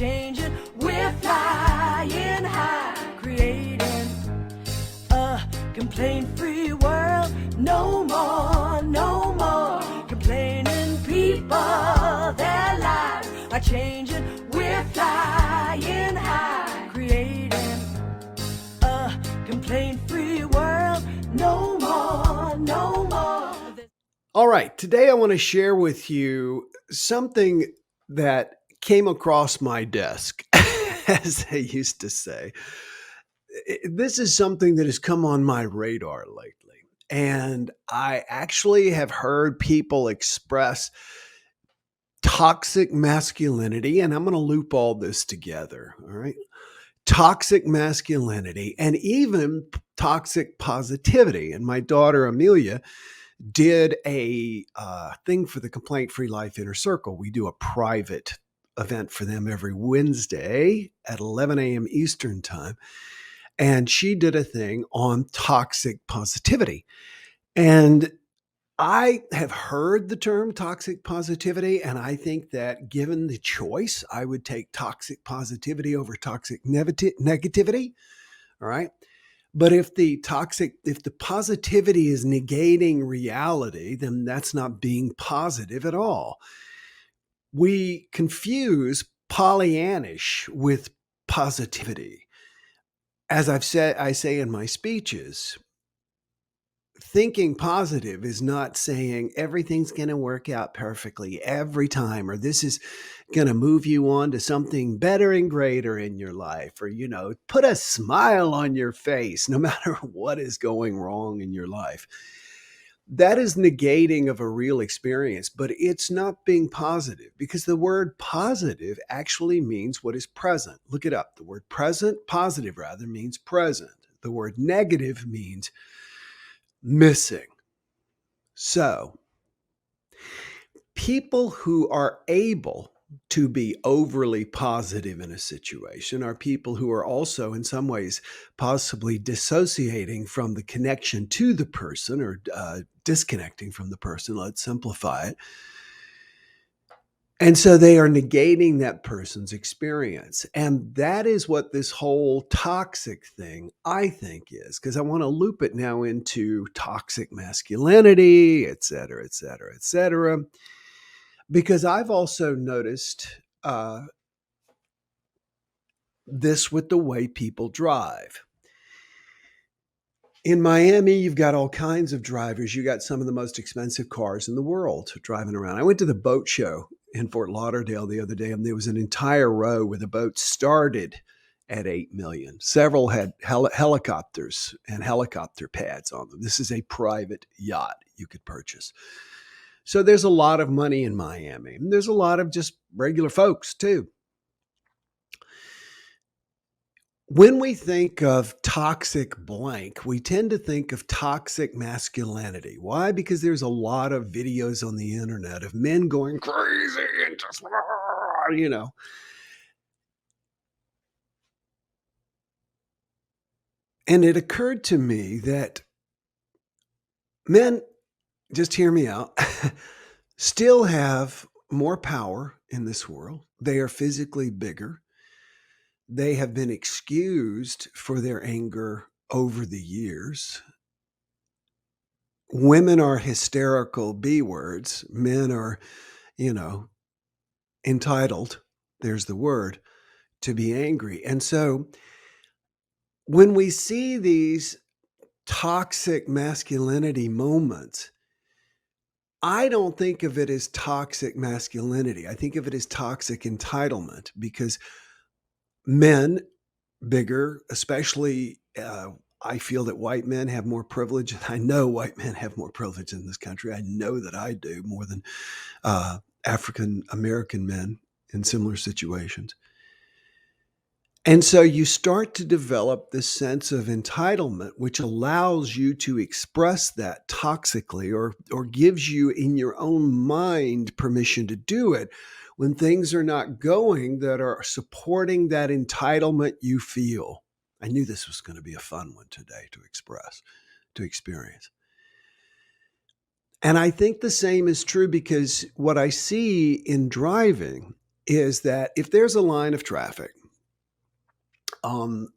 changing, we're flying high, creating a complaint-free world. No more, no more complaining people. Their lives are changing, we're flying high, creating a complaint-free world. No more, no more. All right, today I want to share with you something that came across my desk, as they used to say. This is something that has come on my radar lately, and I actually have heard people express toxic masculinity, and I'm going to loop all this together, all right? Toxic masculinity and even toxic positivity. And my daughter, Amelia, did a thing for the Complaint Free Life Inner Circle. We do a private event for them every Wednesday at 11 a.m. Eastern Time. And she did a thing on toxic positivity. And I have heard the term toxic positivity, and I think that given the choice, I would take toxic positivity over toxic negativity. All right. But if the positivity is negating reality, then that's not being positive at all. We confuse Pollyannish with positivity. As I say in my speeches, thinking positive is not saying everything's going to work out perfectly every time, or this is going to move you on to something better and greater in your life, or, put a smile on your face no matter what is going wrong in your life. That is negating of a real experience, but it's not being positive, because the word positive actually means what is present. Look it up. The word positive rather, means present. The word negative means missing. So, people who are able to be overly positive in a situation are people who are also, in some ways, possibly dissociating from the connection to the person, or disconnecting from the person. Let's simplify it. And so they are negating that person's experience. And that is what this whole toxic thing, I think, is, because I want to loop it now into toxic masculinity, et cetera, et cetera, et cetera. Because I've also noticed this with the way people drive. In Miami, you've got all kinds of drivers. You got some of the most expensive cars in the world driving around. I went to the boat show in Fort Lauderdale the other day, and there was an entire row where the boats started at 8 million. Several had helicopters and helicopter pads on them. This is a private yacht you could purchase. So there's a lot of money in Miami. And there's a lot of just regular folks too. When we think of toxic blank, we tend to think of toxic masculinity. Why? Because there's a lot of videos on the internet of men going crazy and just, And it occurred to me that men, just hear me out, still have more power in this world. They are physically bigger. They have been excused for their anger over the years. Women are hysterical B words. Men are, entitled, there's the word, to be angry. And so when we see these toxic masculinity moments, I don't think of it as toxic masculinity. I think of it as toxic entitlement, because men, bigger, especially, I feel that white men have more privilege. I know white men have more privilege in this country. I know that I do, more than African American men in similar situations. And so you start to develop this sense of entitlement, which allows you to express that toxically, or gives you in your own mind permission to do it when things are not going that are supporting that entitlement you feel. I knew this was going to be a fun one today to express, to experience. And I think the same is true, because what I see in driving is that if there's a line of traffic on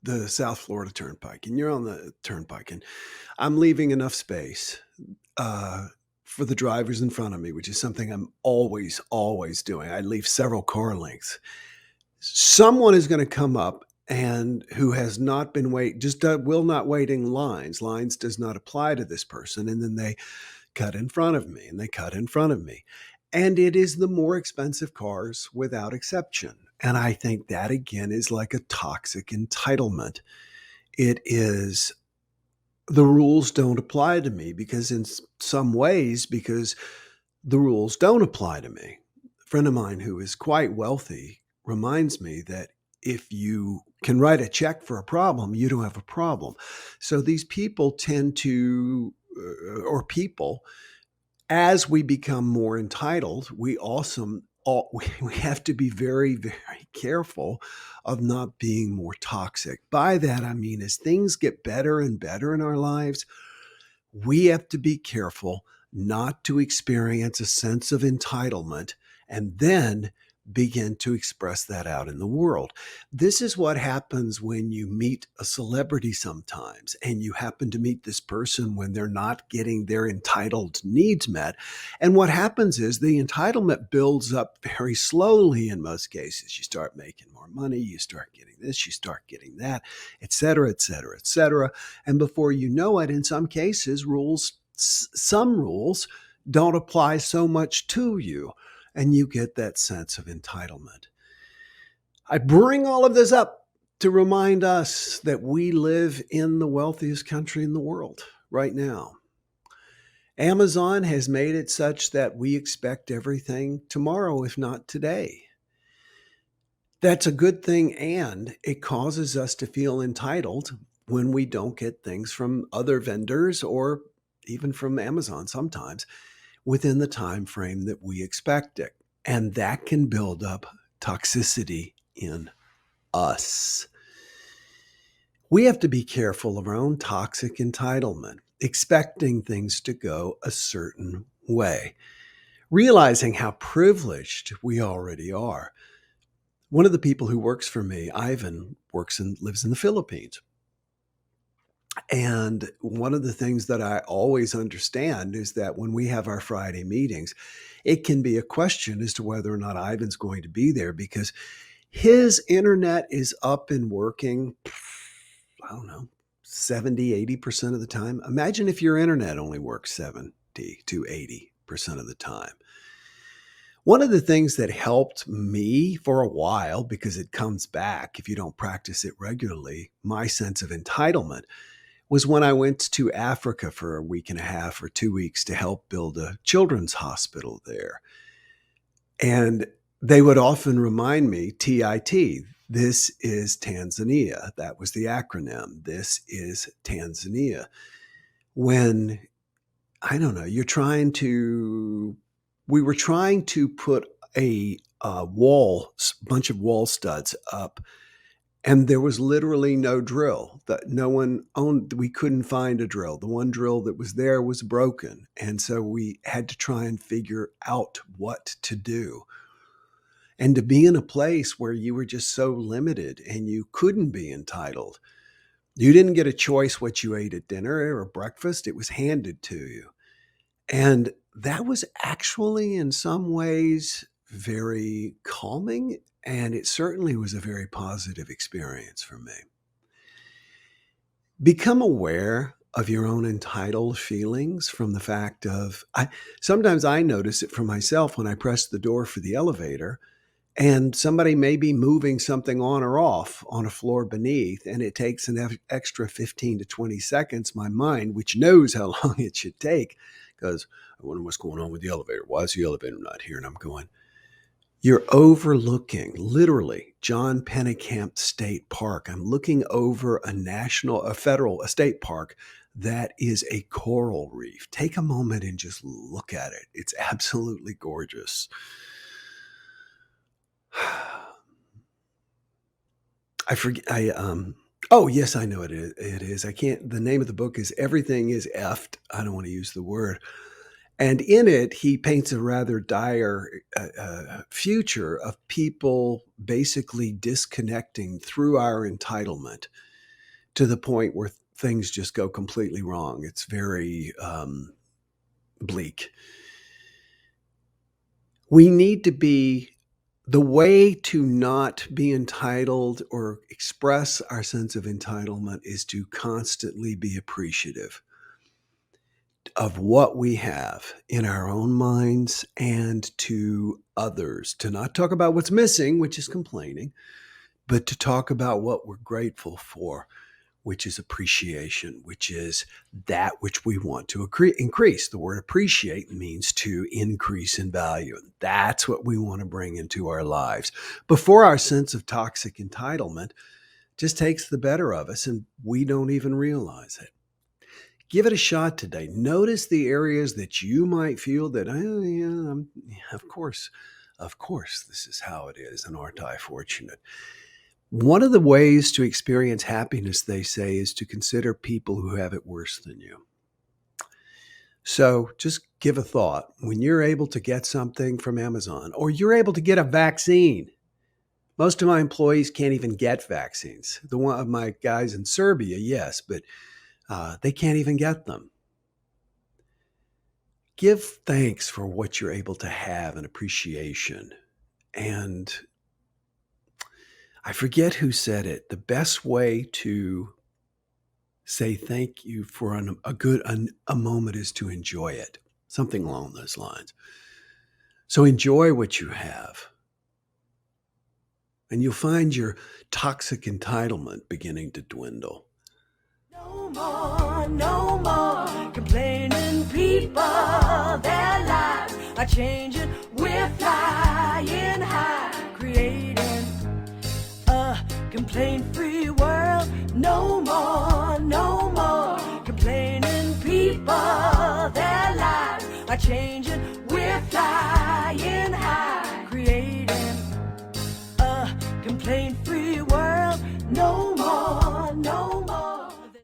the South Florida Turnpike, and you're on the turnpike, and I'm leaving enough space uh, for the drivers in front of me, which is something I'm always doing. I leave several car lengths. Someone is going to come up and who has not been will not wait in lines. Lines does not apply to this person, and then they cut in front of me, and they cut in front of me. And it is the more expensive cars without exception. And I think that again is like a toxic entitlement. It is the rules don't apply to me because in some ways, because the rules don't apply to me. A friend of mine who is quite wealthy reminds me that if you can write a check for a problem, you don't have a problem. So these people tend to, or people, as we become more entitled, we have to be very careful of not being more toxic. By that, I mean, as things get better and better in our lives, we have to be careful not to experience a sense of entitlement and then begin to express that out in the world. This is what happens when you meet a celebrity sometimes, and you happen to meet this person when they're not getting their entitled needs met. And what happens is the entitlement builds up very slowly in most cases. You start making more money, you start getting this, you start getting that, et cetera, et cetera, et cetera. And before you know it, in some cases, some rules don't apply so much to you, and you get that sense of entitlement. I bring all of this up to remind us that we live in the wealthiest country in the world right now. Amazon has made it such that we expect everything tomorrow, if not today. That's a good thing, and it causes us to feel entitled when we don't get things from other vendors or even from Amazon sometimes within the time frame that we expect it. And that can build up toxicity in us. We have to be careful of our own toxic entitlement, expecting things to go a certain way, realizing how privileged we already are. One of the people who works for me, Ivan, lives in the Philippines. And one of the things that I always understand is that when we have our Friday meetings, it can be a question as to whether or not Ivan's going to be there because his internet is up and working, I don't know, 70, 80% of the time. Imagine if your internet only works 70 to 80% of the time. One of the things that helped me for a while, because it comes back if you don't practice it regularly, my sense of entitlement, was when I went to Africa for a week and a half or 2 weeks to help build a children's hospital there. And they would often remind me, TIT, this is Tanzania. That was the acronym. This is Tanzania. When, I don't know, we were trying to put a bunch of wall studs up, and there was literally no drill that no one owned. We couldn't find a drill. The one drill that was there was broken. And so we had to try and figure out what to do. And to be in a place where you were just so limited and you couldn't be entitled. You didn't get a choice what you ate at dinner or breakfast. It was handed to you. And that was actually in some ways very calming, and it certainly was a very positive experience for me. Become aware of your own entitled feelings from the fact of, sometimes I notice it for myself when I press the door for the elevator and somebody may be moving something on or off on a floor beneath, and it takes an extra 15 to 20 seconds. My mind, which knows how long it should take, goes, I wonder what's going on with the elevator. Why is the elevator not here? And I'm going, you're overlooking, literally, John Pennekamp State Park. I'm looking over a state park that is a coral reef. Take a moment and just look at it. It's absolutely gorgeous. I forget. Oh yes, I know it is. It is. I can't. The name of the book is Everything is Effed. I don't want to use the word. And in it, he paints a rather dire future of people basically disconnecting through our entitlement to the point where things just go completely wrong. It's very bleak. We need to be the way to not be entitled or express our sense of entitlement is to constantly be appreciative of what we have in our own minds and to others, to not talk about what's missing, which is complaining, but to talk about what we're grateful for, which is appreciation, which is that which we want to increase. The word appreciate means to increase in value. That's what we want to bring into our lives before our sense of toxic entitlement just takes the better of us and we don't even realize it. Give it a shot today. Notice the areas that you might feel that, oh, yeah, of course, this is how it is, and aren't I fortunate? One of the ways to experience happiness, they say, is to consider people who have it worse than you. So just give a thought. When you're able to get something from Amazon, or you're able to get a vaccine, most of my employees can't even get vaccines. The one of my guys in Serbia, yes, but they can't even get them. Give thanks for what you're able to have and appreciation. And I forget who said it. The best way to say thank you for a moment is to enjoy it. Something along those lines. So enjoy what you have. And you'll find your toxic entitlement beginning to dwindle. No more complaining people. Their lives are changing. We're flying high, creating a complaint-free world. No more complaining.